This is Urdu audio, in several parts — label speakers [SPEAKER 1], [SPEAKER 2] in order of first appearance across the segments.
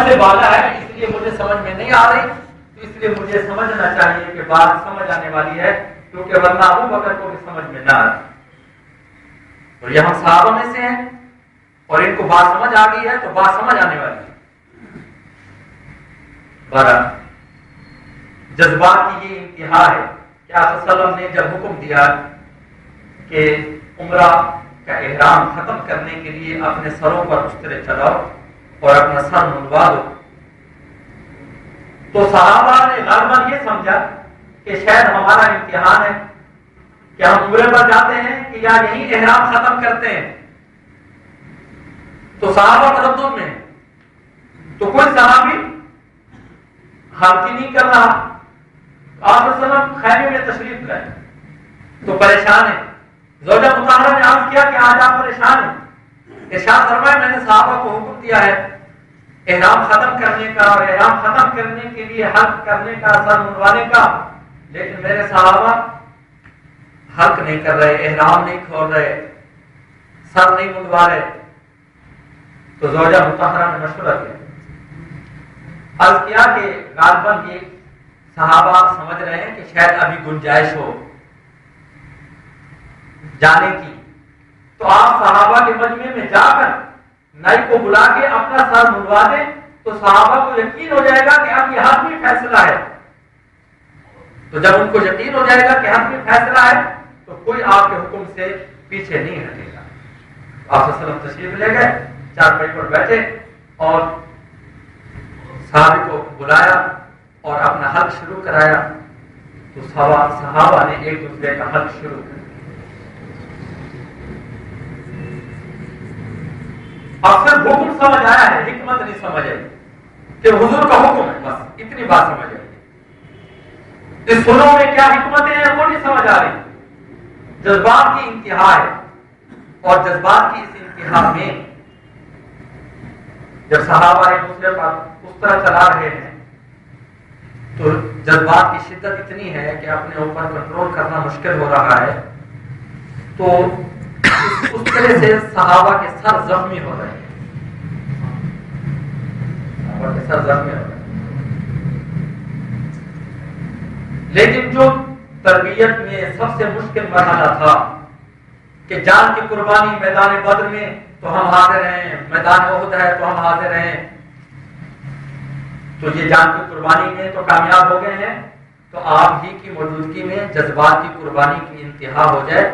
[SPEAKER 1] سے بالا ہے اس لیے مجھے سمجھ میں نہیں آ رہی، تو اس لیے مجھے سمجھنا چاہیے کہ بات سمجھ آنے والی ہے، کیونکہ ورنہ ابو بکر کو بھی سمجھ میں نہ آتی۔ اور یہ ہم صحابہ میں سے ہیں اور ان کو بات سمجھ آ گئی ہے تو بات سمجھ آنے والی ہے۔ بارہ جذبات کی یہ انتہا ہے کہ آپ صلی اللہ علیہ وسلم نے جب حکم دیا کہ عمرہ کا احرام ختم کرنے کے لیے اپنے سروں پر استرے چلاؤ اور اپنا سر منڈوا دو، تو صحابہ نے غالباً یہ سمجھا کہ شاید ہمارا امتحان ہے کہ ہم عمرے پر جاتے ہیں کہ یا یہی احرام ختم کرتے ہیں، تو صحابہ تردد میں، تو کوئی صحابی حاضری نہیں کر رہا۔ آپ صلی اللہ علیہ وسلم خیمے میں تشریف لائے تو پریشان ہے۔ زوجہ مطہرہ نے عرض کیا کہ آج آپ پریشان ہیں۔ ارشاد فرمائے میں نے صحابہ کو حکم دیا ہے احرام ختم کرنے کا اور احرام ختم کرنے کے لیے حلق کرنے کا، سر منڈوانے کا، لیکن میرے صحابہ حلق نہیں کر رہے، احرام نہیں کھول رہے، سر نہیں منڈوا رہے۔ تو زوجہ مطہرہ نے مشورہ کیا، عرض کیا کہ غالباً یہ صحابہ سمجھ رہے ہیں کہ شاید ابھی گنجائش ہو جانے کی، تو آپ صحابہ کے مجمع میں جا کر نائی کو بلا کے اپنا سر منڈوا دیں، تو صحابہ کو یقین ہو جائے گا کہ اب یہ حتمی فیصلہ ہے۔ تو جب ان کو یقین ہو جائے گا کہ حتمی فیصلہ ہے تو کوئی آپ کے حکم سے پیچھے نہیں ہٹے گا۔ آپ صلی اللہ علیہ وسلم تشریف لے گئے، چارپائی پر بیٹھے اور صحابہ کو بلایا اور اپنا حلق شروع کرایا، تو صحابہ نے ایک دوسرے کا حلق شروع کیا۔ اکثر حکم سمجھ آیا ہے، حکمت نہیں سمجھ آئی کہ حضور کا حکم ہے، بس اتنی بات سمجھ آئی۔ اس سنوں میں کیا حکمتیں ہیں وہ نہیں سمجھ آ رہی۔ جذبات کی انتہا ہے، اور جذبات کی اس انتہا میں جب صحابہ ایک دوسرے پر اس طرح چلا رہے ہیں تو جذبات کی شدت اتنی ہے کہ اپنے اوپر کنٹرول کرنا مشکل ہو رہا ہے، تو اس طرح سے صحابہ کے سر زخمی ہو رہے ہیں، صحابہ کے سر زخمی ہو رہے ہیں۔ لیکن جو تربیت میں سب سے مشکل مرحلہ تھا کہ جان کی قربانی میدان بدر میں تو ہم حاضر ہیں، میدان احد ہے تو ہم حاضر ہیں، تو یہ جان کی قربانی میں تو کامیاب ہو گئے ہیں، تو آپ ہی کی موجودگی میں جذبات کی قربانی کی انتہا ہو جائے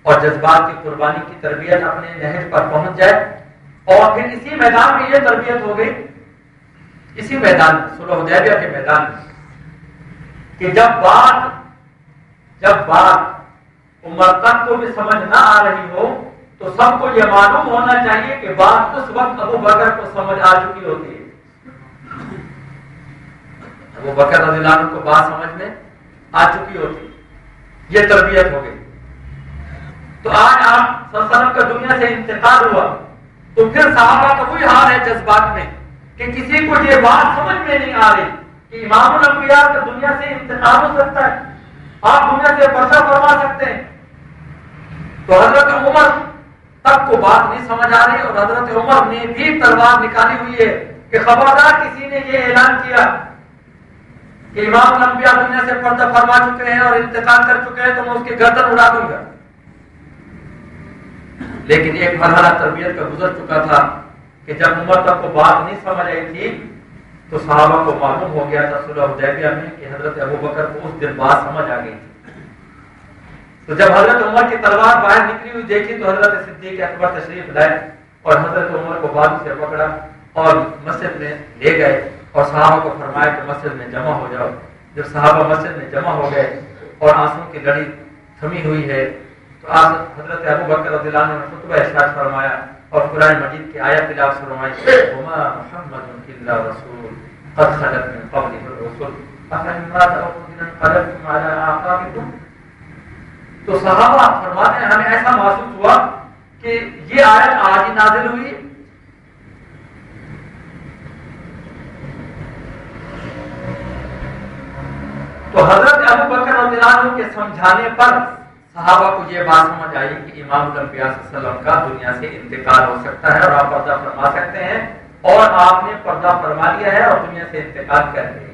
[SPEAKER 1] اور جذبات کی قربانی کی تربیت اپنے نہج پر پہنچ جائے، اور پھر اسی میدان میں یہ تربیت ہو گئی، اسی میدان صلح حدیبیہ کے میدان میں، کہ جب بات عمر تک کو بھی سمجھ نہ آ رہی ہو تو سب کو یہ معلوم ہونا چاہیے کہ بات اس وقت ابو بکر کو سمجھ آ چکی ہوتی ہے۔ ابو بکر رضی اللہ عنہ کو بات سمجھ میں آ چکی ہوتی، یہ تربیت ہو گئی۔ تو آج آپ صلی اللہ علیہ وسلم کا دنیا سے انتقال ہوا تو پھر صحابہ کا کوئی حال ہے جذبات میں کہ کسی کو یہ بات سمجھ میں نہیں آ رہی کہ امام الانبیاء کا دنیا سے انتقال ہو سکتا ہے، آپ دنیا سے پردہ فرما سکتے ہیں۔ تو حضرت عمر تک کو بات نہیں سمجھ آ رہی، اور حضرت عمر نے بھی تلوار نکالی ہوئی ہے کہ خبردار کسی نے یہ اعلان کیا کہ امام الانبیاء دنیا سے پردہ فرما چکے ہیں اور انتقال کر چکے ہیں تو میں اس کی گردن اڑا دوں گا۔ لیکن ایک مرحلہ تربیت کا گزر چکا تھا کہ جب عمر تک کو بات نہیں سمجھ آئی تھی تو صحابہ کو معلوم ہو گیا تھا صلح حدیبیہ میں کہ حضرت ابو بکر کو اس دن بات سمجھ آ گئی تھی۔ تو جب حضرت عمر کی تلوار باہر نکلی ہوئی دیکھی تو حضرت صدیق اکبر تشریف لائے اور حضرت عمر کو بازو سے پکڑا اور مسجد میں لے گئے اور صحابہ کو فرمایا کہ مسجد میں جمع ہو جاؤ۔ جب صحابہ مسجد میں جمع ہو گئے اور آنسو کی لڑی تھمی ہوئی ہے تو حضرت ابو بکر رضی اللہ عنہ نے خطبہ ارشاد فرمایا اور قرآن مجید کی آیت تلاوت فرمائی، وما محمد الا رسول قد خلت من قبله الرسل افإن مات أو قتل انقلبتم على أعقابكم۔ تو صحابہ فرماتے ہیں ہمیں ایسا محسوس ہوا کہ یہ آیت آج ہی نازل ہوئی، تو حضرت ابو بکر رضی اللہ عنہ کے سمجھانے پر صحابہ کو یہ بات سمجھ آئی کہ امام الانبیاء صلی اللہ علیہ وسلم کا دنیا سے انتقال ہو سکتا ہے اور آپ پردہ فرما سکتے ہیں، اور آپ نے پردہ فرما لیا ہے اور دنیا سے انتقال کر لیا۔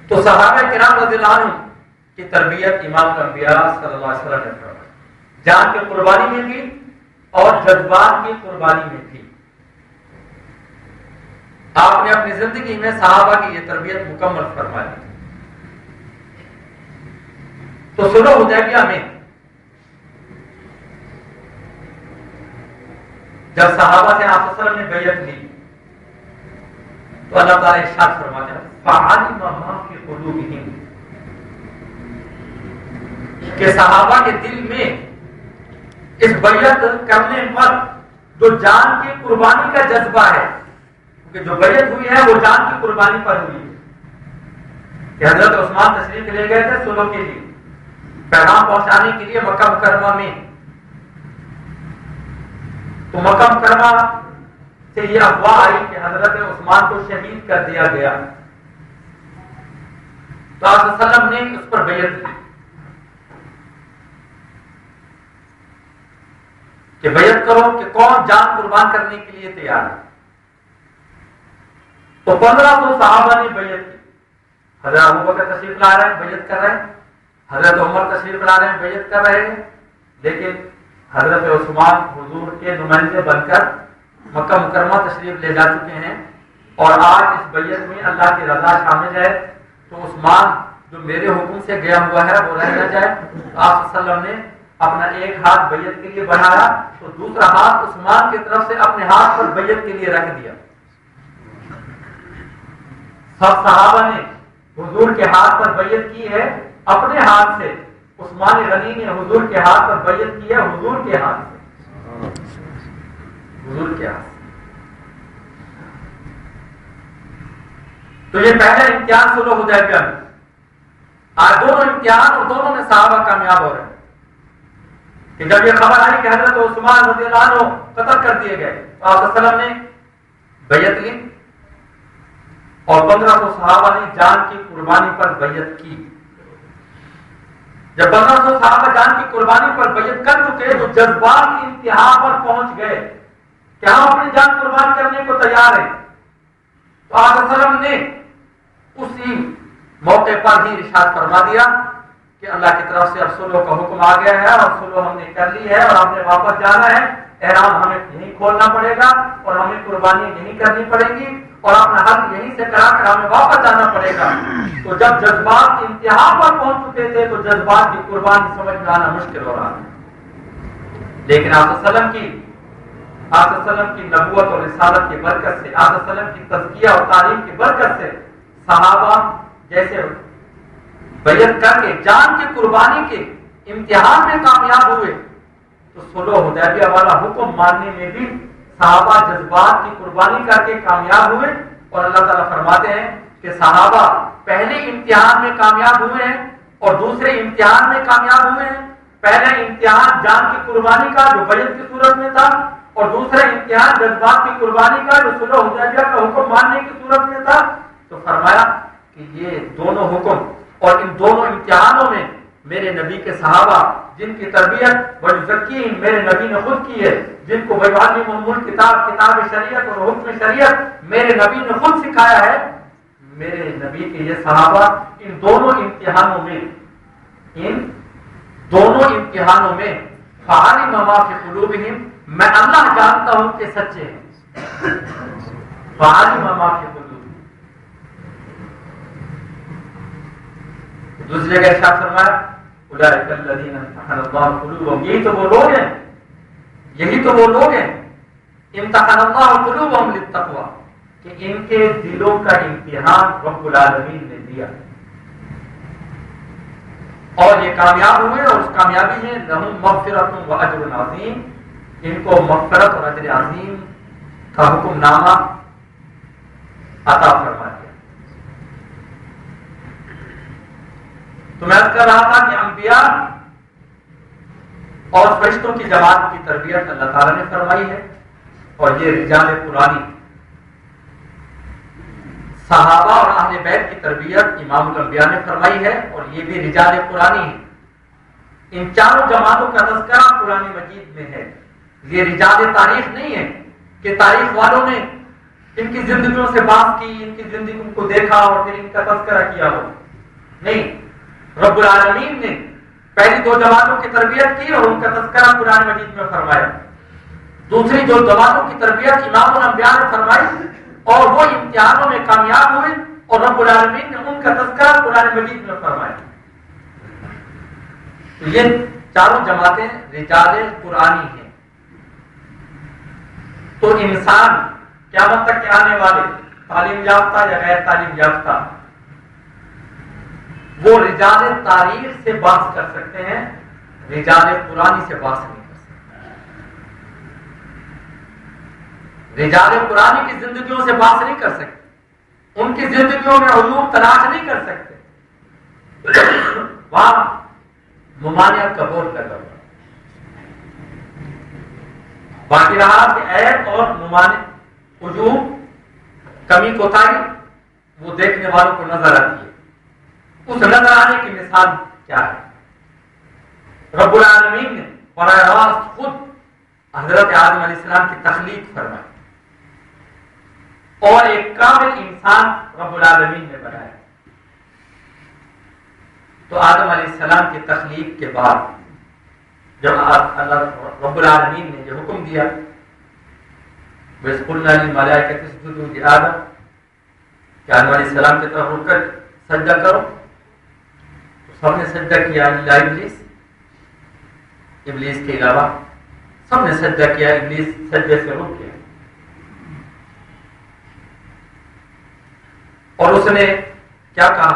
[SPEAKER 1] تو صحابہ کرام رضی اللہ عنہ کی تربیت امام الانبیاء صلی اللہ علیہ وسلم نے فرمائی، جان کی قربانی میں بھی اور جذبات کی قربانی میں بھی۔ آپ نے اپنی زندگی میں صحابہ کی یہ تربیت مکمل فرما لی۔ تو صلح حدیبیہ میں جب صحابہ سے آپ صلی اللہ علیہ وسلم نے بیعت لی تو اللہ تعالیٰ ارشاد فرماتے ہیں فَعَلِمَ مَا فِي قُلُوبِهِمْ، کہ صحابہ کے دل میں اس بیعت کرنے پر جو جان کی قربانی کا جذبہ ہے، کیونکہ جو بیعت ہوئی ہے وہ جان کی قربانی پر ہوئی ہے کہ حضرت عثمان تشریف لے گئے تھے صلح کے لیے، پیغام پہنچانے کے لیے مکہ مکرمہ میں، تو مکہ مکرمہ سے یہ افواہ آئی کہ حضرت عثمان کو شہید کر دیا گیا، تو آپ صلی اللہ علیہ وسلم نے اس پر بیعت کی کہ بیعت کرو کہ کون جان قربان کرنے کے لیے تیار ہے۔ تو 1500 صحابہ نے بیعت کی، حضرت ابوبکر تشریف لا رہے ہیں بیعت کر رہے ہیں، حضرت عمر تشریف لا رہے ہیں بیعت کر رہے ہیں، لیکن حضرت عثمان حضور کے نمائندے بن کر مکہ مکرمہ تشریف لے جا چکے ہیں، اور آج اس بیعت میں اللہ کی رضا شامل ہے، تو عثمان جو میرے حکم سے گیا ہوا ہے وہ رہ نہ جائے۔ آپ صلی اللہ علیہ وسلم نے اپنا ایک ہاتھ بیعت کے لیے بڑھایا تو دوسرا ہاتھ عثمان کی طرف سے اپنے ہاتھ پر بیعت کے لیے رکھ دیا۔ سب صحابہ نے حضور کے ہاتھ پر بیعت کی ہے اپنے ہاتھ سے، عثمان غنی نے حضور کے ہاتھ پر بیعت کی ہے حضور کے ہاتھ سے، حضور کے ہاتھ سے۔ تو یہ پہلا امتحان صلح حدیبیہ میں، آج دونوں امتحان اور دونوں میں صحابہ کامیاب ہو رہے ہیں کہ جب یہ خبر آئی کہ حضرت عثمان رضی اللہ عنہ قتل کر دیے گئے تو آپ صلی اللہ علیہ وسلم نے بیعت لی اور 1500 صحابہ نے جان کی قربانی پر بیعت کی۔ جب 1500 صحابہ جان کی قربانی پر بیعت کر چکے تو جذبات انتہا پر پہنچ گئے کہ ہم اپنی جان قربان کرنے کو تیار ہیں، تو آپ صلی اللہ علیہ وسلم نے اسی موقع پر ہی ارشاد فرما دیا کہ اللہ کی طرف سے اب صلح کا حکم آ گیا ہے اور صلح ہم نے کر لی ہے اور ہم نے واپس جانا ہے، احرام ہمیں یہیں کھولنا پڑے گا اور ہمیں قربانی یہیں کرنی پڑے گی اور اپنا حق یہیں سے کرا کر ہمیں واپس جانا پڑے گا۔ تو جب جذبات انتہا پر پہنچ چکے تھے تو جذبات کی قربانی سمجھ میں آنا مشکل ہو رہا تھا، لیکن آپ صلی اللہ علیہ وسلم کی نبوت اور رسالت کی برکت سے، آپ صلی اللہ علیہ وسلم کی تزکیہ اور تعلیم کی برکت سے صحابہ جیسے بیعت کر کے جان کی قربانی کے امتحان میں کامیاب ہوئے تو صلح حدیبیہ والا حکم ماننے میں بھی صحابہ جذبات کی قربانی کر کے کامیاب ہوئے، اور اللہ تعالیٰ فرماتے ہیں کہ صحابہ پہلے امتحان میں کامیاب ہوئے ہیں اور دوسرے امتحان میں کامیاب ہوئے ہیں۔ پہلا امتحان جان کی قربانی کا جو بیعت کی صورت میں تھا، اور دوسرا امتحان جذبات کی قربانی کا جو صلح حدیبیہ کا حکم ماننے کی صورت میں تھا۔ تو فرمایا کہ یہ دونوں حکم اور ان دونوں امتحانوں میں میرے نبی کے صحابہ جن کی تربیت وَيُزَكِّيهِمْ میرے نبی نے خود کی ہے، جن کو وَيُعَلِّمُهُمُ الْكِتَابَ کتاب شریعت اور حکم شریعت میرے نبی نے خود سکھایا ہے، میرے نبی کے یہ صحابہ ان دونوں امتحانوں میں فَعَلِمَ مَا فِي قُلُوبِهِمْ میں اللہ جانتا ہوں کہ سچے ہیں، فَعَلِمَ مَا فِي قُلُوبِهِمْ۔ دوسری جگہ ارشاد فرمایا اولئک الذین امتحن اللہ قلوبهم، یہی تو وہ لوگ ہیں امتحن اللہ قلوبهم للتقوی کہ ان کے دلوں کا امتحان رب العالمین نے دیا اور یہ کامیاب ہوئے، اور اس کامیابی ہے لہم مغفرۃ و اجر عظیم، ان کو مغفرت اور اجر عظیم کا حکم نامہ عطا فرما دیا۔ تو میں کر رہا تھا کہ انبیاء اور فرشتوں کی جماعت کی تربیت اللہ تعالیٰ نے فرمائی ہے، اور یہ رجال قرآنی صحابہ اور اہل بیت کی تربیت امام الانبیاء نے فرمائی ہے، اور یہ بھی رجال قرآنی ہے۔ ان چاروں جماعتوں کا تذکرہ قرآن مجید میں ہے. یہ رجال تاریخ نہیں ہے کہ تاریخ والوں نے ان کی زندگیوں سے بات کی، ان کی زندگیوں کو دیکھا اور پھر ان کا تذکرہ کیا ہو. نہیں، رب العالمین نے پہلی دو جماعتوں کی تربیت کی اور ان کا تذکرہ قرآن مجید میں فرمایا. دوسری دو جماعتوں کی تربیت امام الانبیاء نے فرمائی اور وہ امتحانوں میں کامیاب ہوئے اور رب العالمین نے ان کا تذکرہ قرآن مجید میں فرمایا. تو یہ چاروں جماعتیں رجال قرآنی ہیں. تو انسان قیامت تک کے آنے والے تعلیم یافتہ یا غیر تعلیم یافتہ وہ رجال تاریخ سے بحث کر سکتے ہیں، رجال قرآنی سے بحث نہیں کر سکتے. رجال قرآنی کی زندگیوں سے بحث نہیں کر سکتے، ان کی زندگیوں میں علوم تلاش نہیں کر سکتے. وہاں ممانعت کا بول کر رہا. باقی رہا کہ عیب اور ممانعت، عجوب، کمی کوتاہی وہ دیکھنے والوں کو نظر آتی ہے. اس نظر آنے کی مثال کیا ہے؟ رب العالمین نے براہ راست خود حضرت آدم علیہ السلام کی تخلیق فرمائی اور ایک کامل انسان رب العالمین نے بنایا. تو آدم علیہ السلام کی تخلیق کے بعد جب اللہ رب العالمین نے یہ حکم دیا وَإِذْ قُلْنَا لِلْمَلَائِكَةِ اسْجُدُوا لِآدَمَ کہ آدم علیہ السلام کی طرف رک کر سجدہ کرو، تو سب نے سجدہ کیا الا ابلیس، ابلیس کے علاوہ سب نے سجدہ کیا. ابلیس سجدے سے رک گیا اور اس نے کیا کہا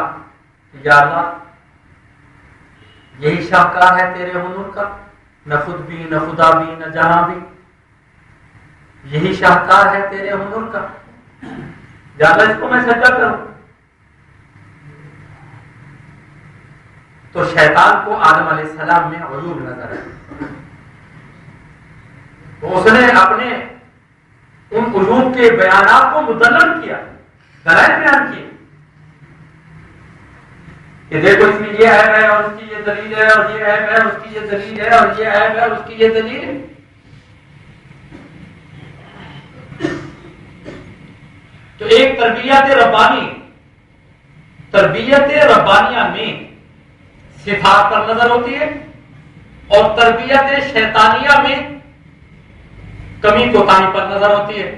[SPEAKER 1] کہ یا اللہ یہی شاہکار ہے تیرے ہنر کا، نہ خود بھی نہ خدا بھی نہ جہاں بھی، یہی شاہکار ہے تیرے ہنر کا، یا اللہ اس کو میں سجدہ کروں. تو شیطان کو آدم علیہ السلام میں عیوب نظر آئے، تو اس نے اپنے ان عیوب کے بیانات کو مدلل کیا، دلائل بیان کیے کہ دیکھو اس میں یہ عیب ہے اور اس کی یہ دلیل ہے، اور یہ عیب ہے اس کی یہ دلیل ہے، اور یہ عیب ہے اس کی یہ دلیل ہے. تو ایک تربیت ربانیہ میں صفات پر نظر ہوتی ہے اور تربیت شیطانیہ میں کمی کوتاہی پر نظر ہوتی ہے.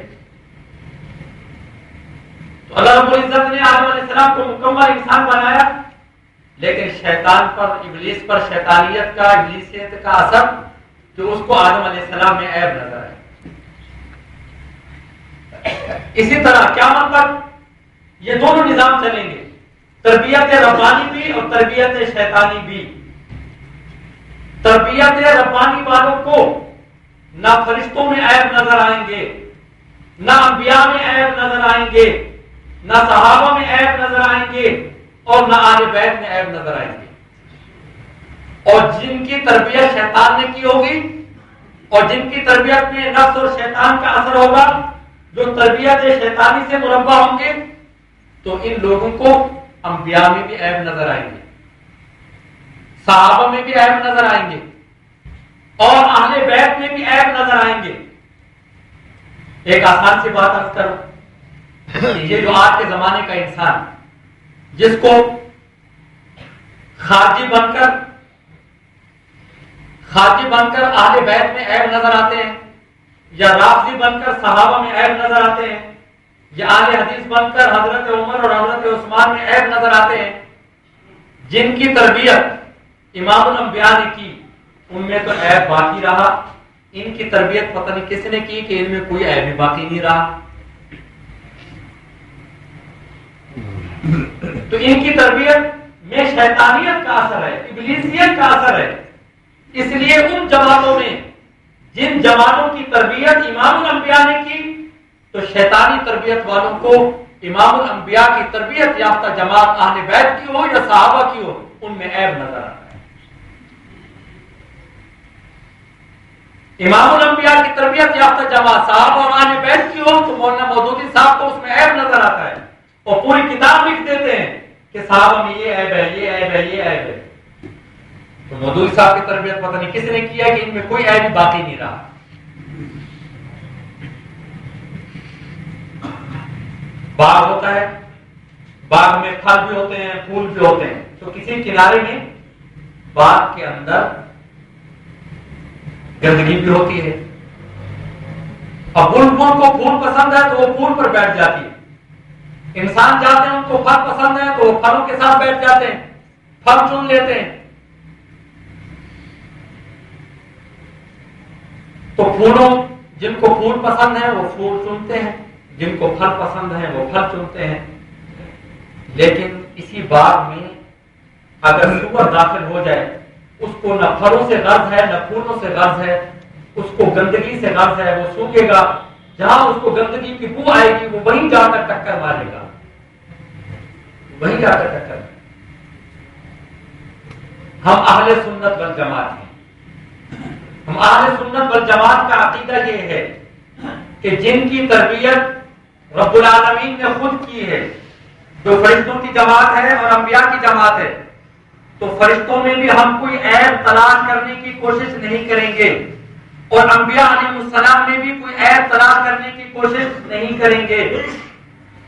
[SPEAKER 1] تو اللہ رب العزت نے آدم علیہ السلام کو مکمل انسان بنایا، لیکن شیطان پر، ابلیس پر شیطانیت کا، ابلیسیت کا اثر جو اس کو آدم علیہ السلام میں عیب نظر آئے. اسی طرح قیامت تک یہ دونوں نظام چلیں گے، تربیت ربانی بھی اور تربیت شیطانی بھی. تربیت ربانی والوں کو نہ فرشتوں میں عیب نظر آئیں گے، نہ انبیاء میں عیب نظر آئیں گے، نہ صحابہ میں عیب نظر آئیں گے اور نہ آل بیت میں عیب نظر آئیں گے. اور جن کی تربیت شیطان نے کی ہوگی اور جن کی تربیت میں نفس اور شیطان کا اثر ہوگا، جو تربیت شیطانی سے مربع ہوں گے، تو ان لوگوں کو انبیاء میں بھی عیب نظر آئیں گے، صحابہ میں بھی عیب نظر آئیں گے اور اہل بیت میں بھی عیب نظر آئیں گے. ایک آسان سی بات عرض کروں، یہ جو آج کے زمانے کا انسان جس کو خارجی بن کر اہل بیت میں عیب نظر آتے ہیں، یا رافضی بن کر صحابہ میں عیب نظر آتے ہیں، یا اہل حدیث بن کر حضرت عمر اور حضرت عثمان میں عیب نظر آتے ہیں، جن کی تربیت امام الانبیاء نے کی ان میں تو عیب باقی رہا. ان کی تربیت پتہ نہیں کس نے کی کہ ان میں کوئی عیب ہی باقی نہیں رہا. تو ان کی تربیت میں شیطانیت کا اثر ہے، ابلیسیت کا اثر ہے. اس لیے ان جماعتوں میں جن جماعتوں کی تربیت امام الانبیاء نے کی، تو شیطانی تربیت والوں کو امام الانبیاء کی تربیت یافتہ جماعت اہل بیت کی ہو یا صحابہ کی ہو، ان میں عیب نظر آتا ہے. امام الانبیاء کی تربیت یافتہ جماعت صحابہ اور اہل بیت کی ہو تو مولانا مودودی صاحب کو اس میں عیب نظر آتا ہے اور پوری کتاب لکھ دیتے ہیں کہ صحابہ میں یہ عیب ہے، یہ عیب ہے، یہ عیب ہے. تو مودودی صاحب کی تربیت پتہ نہیں کس نے کیا کہ ان میں کوئی عیب باقی نہیں رہا. باغ ہوتا ہے, باغ میں پھل بھی ہوتے ہیں, پھول بھی ہوتے ہیں, تو کسی کنارے میں باغ کے اندر گندگی بھی ہوتی ہے. اب بلبل کو پھول پسند ہے تو وہ پھول پر بیٹھ جاتی ہے, انسان جاتے ہیں ان کو پھل پسند ہے تو وہ پھلوں کے ساتھ بیٹھ جاتے ہیں, پھل چن لیتے ہیں. تو پھولوں, جن کو پھول پسند ہے وہ پھول چنتے ہیں, جن کو پھل پسند ہے وہ پھل چنتے ہیں. لیکن اسی باغ میں اگر سور داخل ہو جائے, اس کو نہ پھلوں سے غرض ہے نہ پھولوں سے غرض ہے, اس کو گندگی سے غرض ہے, وہ سوکھے گا, جہاں اس کو گندگی کی بو آئے گی وہ وہیں جا کر ٹکر مارے گا, وہیں جا کر ٹکر. ہم اہل سنت والجماعت ہیں. ہم اہل سنت والجماعت کا عقیدہ یہ ہے کہ جن کی تربیت رب العالمین نے خود کی ہے, جو فرشتوں کی جماعت ہے اور انبیاء کی جماعت ہے, تو فرشتوں میں بھی ہم کوئی عیب تلاش کرنے کی کوشش نہیں کریں گے, اور انبیاء علیہ السلام میں بھی کوئی عیب تلاش کرنے کی کوشش نہیں کریں گے.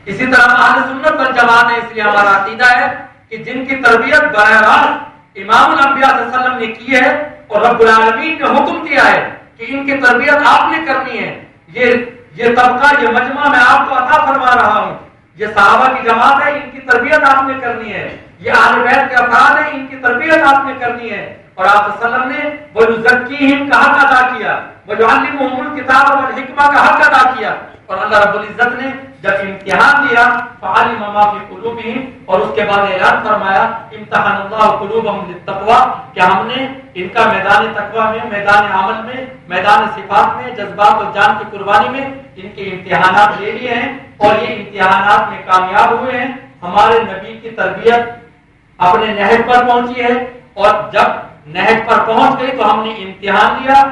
[SPEAKER 1] اسی طرح اہل سنت والجماعت ہے, اس لیے ہمارا عقیدہ ہے کہ جن کی تربیت براہ راست امام الانبیاء صلی اللہ علیہ وسلم نے کی ہے اور رب العالمین نے حکم دیا ہے کہ ان کی تربیت آپ نے کرنی ہے, یہ طبقہ, یہ مجمع میں آپ کو عطا فرما رہا ہوں, یہ صحابہ کی جماعت ہے, ان کی تربیت آپ نے کرنی ہے, یہ اہل بیت کے افراد ہیں, ان کی تربیت آپ نے کرنی ہے. اور آپ صلی اللہ علیہ وسلم نے وَيُزَكِّيهِمْ کا حق ادا کیا, وَيُعَلِّمُهُمُ الْكِتَابَ وَالْحِكْمَةَ کا حق ادا کیا. اور اللہ رب العزت نے جب امتحان دیا فَعَلِمَ مَا فِي قُلُوبِهِمْ, اور اس کے بعد اعلان فرمایا امتحان اللہ قلوبہم للتقویٰ, کہ ہم نے ان کا میدان تقویٰ میں, میدان عمل میں, میدان صفات میں, جذبات اور جان کی قربانی میں ان کے امتحانات لے لیے ہیں اور یہ امتحانات میں کامیاب ہوئے ہیں. ہمارے نبی کی تربیت اپنے نہج پر پہنچی ہے, اور جب نہج پر پہنچ گئی تو ہم نے امتحان لیا,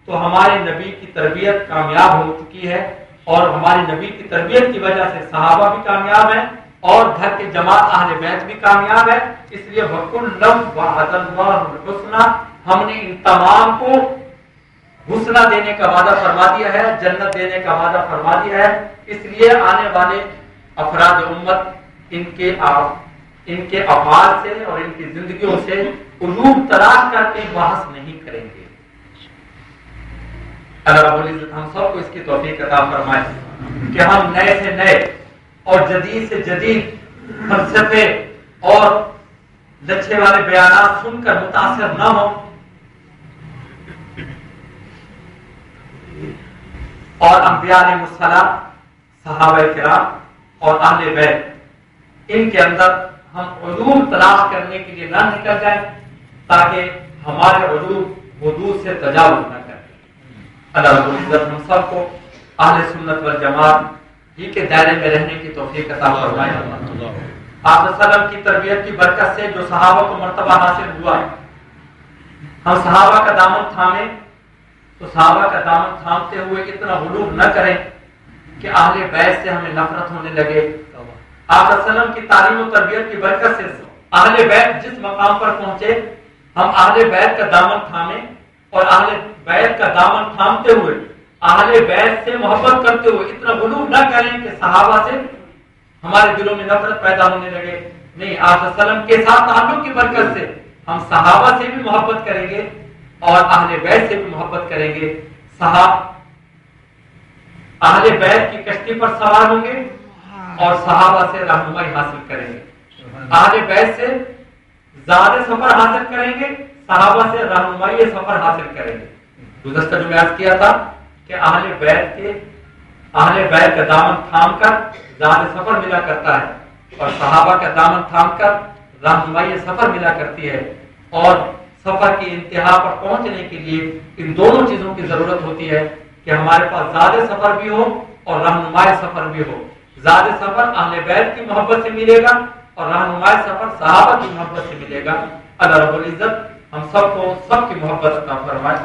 [SPEAKER 1] تو ہمارے نبی کی تربیت کامیاب ہو چکی ہے, اور ہمارے نبی کی تربیت کی وجہ سے صحابہ بھی کامیاب ہیں اور گھر کے جماعت اہل بیت بھی کامیاب ہے. اس لیے وَكُلًّا وَعَدَ اللَّهُ الْحُسْنَى, ہم نے ان تمام کو حسنہ دینے کا وعدہ فرما دیا ہے, جنت دینے کا وعدہ فرما دیا ہے. اس لیے آنے والے افراد امت ان کے افعال سے اور ان کی زندگیوں سے عیوب تلاش کر کے بحث نہیں کریں گے. اللہ رب العزت ہم سب کو اس کی توفیق عطا فرمائے کہ ہم نئے سے نئے اور جدید سے جدید فلسفے اور لچھے والے بیانات سن کر متاثر نہ ہوں, اور انبیاء علیہ السلام, صحابہ کرام اور اہل بیت ان کے اندر ہم عیوب تلاش کرنے کے لیے نہ نکل جائیں, تاکہ ہمارے عیوب حدود سے تجاوز نہ کریں. اللہ رب العزت ہم سب کو اہل سنت والجماعت ہی کے دائرے میں رہنے کی توفیق عطا فرمائے. آپ صلی اللہ علیہ وسلم کی تربیت کی برکت سے جو صحابہ کو مرتبہ حاصل ہوا, ہم صحابہ کا دامن تھامیں تو صحابہ کا دامن تھامتے ہوئے اتنا غلو نہ کریں کہ اہل بیت سے ہمیں نفرت ہونے لگے. آپ صلی اللہ علیہ وسلم کی تعلیم و تربیت کی برکت سے اہل بیت جس مقام پر پہنچے, ہم اہل بیت کا دامن تھامیں اور اہل بیت کا دامن تھامتے ہوئے اہل بیت سے محبت کرتے ہوئے اتنا غلو نہ کریں کہ صحابہ سے ہمارے دلوں میں نفرت پیدا ہونے لگے. نہیں, آپ صلی اللہ علیہ وسلم کے ساتھ تعلق کی برکت سے ہم صحابہ سے بھی محبت کریں گے اور اہل بیت سے بھی محبت کریں گے. اہل بیت کی کشتی پر سوار ہوں گے اور صحابہ سے رہنمائی حاصل کریں گے. اہل بیت سے زیادہ سفر حاصل کریں گے, صحابہ سے رہنمائی سفر حاصل کریں گے. گزشتہ جو میں عرض کیا تھا کہ اہل بیت کا دامن تھام کر زیادہ سفر ملا کرتا ہے اور صحابہ کا دامن تھام کر رہنمائی سفر ملا کرتی ہے. اور سفر کی انتہا پر پہنچنے کے لیے ان دونوں چیزوں کی ضرورت ہوتی ہے کہ ہمارے پاس زیادہ سفر بھی ہو اور رہنمائی سفر بھی ہو. زیادہ سفر اہل بیت کی محبت سے ملے گا اور رہنمائی سفر صحابہ کی محبت سے ملے گا. اللہ رب العزت ہم سب کو سب کی محبت عطا فرمائے.